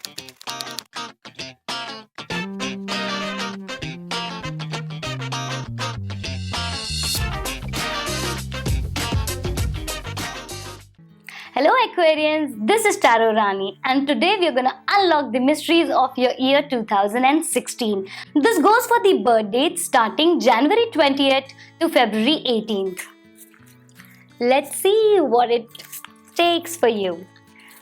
Hello Aquarians, this is Tarot Rani and today we are going to unlock the mysteries of your year 2016. This goes for the birth dates starting January 20th to February 18th. Let's see what it takes for you.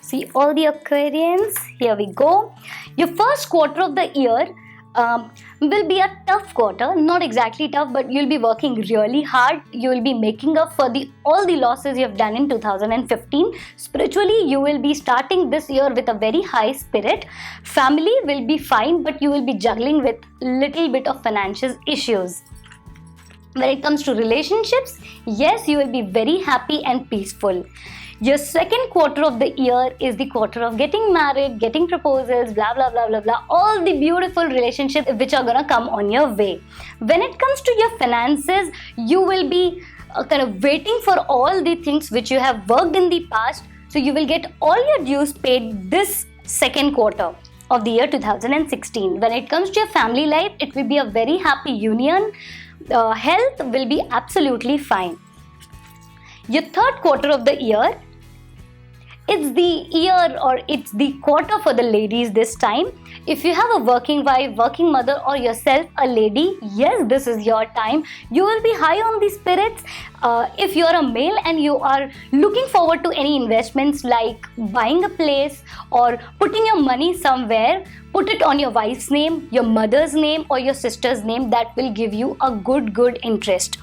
See all the Aquarians, here we go. Your first quarter of the year will be a tough quarter, not exactly tough, but you'll be working really hard. You will be making up for all the losses you have done in 2015. Spiritually, you will be starting this year with a very high spirit. Family will be fine, but you will be juggling with little bit of financial issues. When it comes to relationships, yes, you will be very happy and peaceful. Your second quarter of the year is the quarter of getting married, getting proposals, blah blah blah blah blah, all the beautiful relationships which are gonna come on your way. When it comes to your finances, you will be kind of waiting for all the things which you have worked in the past, so you will get all your dues paid this second quarter of the year 2016. When it comes to your family life, it will be a very happy union. Health will be absolutely fine. Your third quarter of the year, it's the year or it's the quarter for the ladies this time. If you have a working wife, working mother, or yourself a lady, yes, this is your time. You will be high on the spirits. If you're a male and you are looking forward to any investments like buying a place or putting your money somewhere, put it on your wife's name, your mother's name, or your sister's name. That will give you a good interest.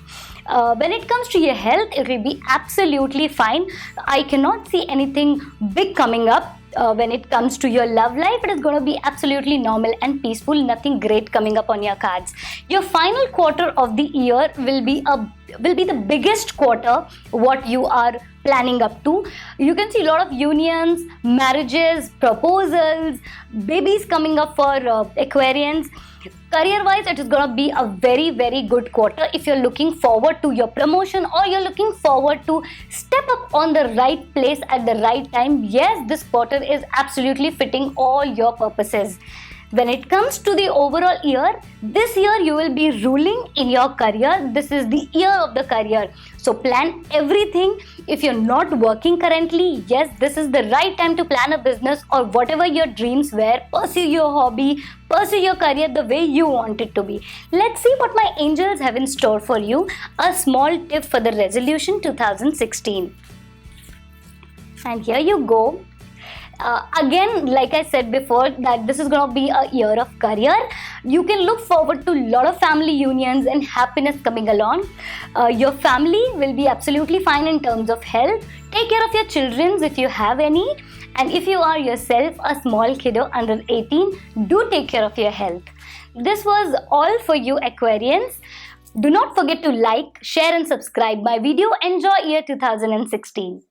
When it comes to your health, it will be absolutely fine. I cannot see anything big coming up. When it comes to your love life, it is going to be absolutely normal and peaceful. Nothing great coming up on your cards. Your final quarter of the year will be the biggest quarter what you are planning up to. You can see a lot of unions, marriages, proposals, babies coming up for Aquarians. Career wise, it is going to be a very good quarter. If you're looking forward to your promotion or you're looking forward to step up on the right place at the right time, yes, this quarter is absolutely fitting all your purposes. When it comes to the overall year, this year you will be ruling in your career. This is the year of the career. So plan everything. If you're not working currently, yes, this is the right time to plan a business or whatever your dreams were. Pursue your hobby, pursue your career the way you want it to be. Let's see what my angels have in store for you. A small tip for the resolution 2016. And here you go. Again, like I said before, that this is going to be a year of career. You can look forward to a lot of family unions and happiness coming along. Your family will be absolutely fine in terms of health. Take care of your children if you have any. And if you are yourself a small kiddo under 18, do take care of your health. This was all for you Aquarians. Do not forget to like, share and subscribe my video. Enjoy year 2016.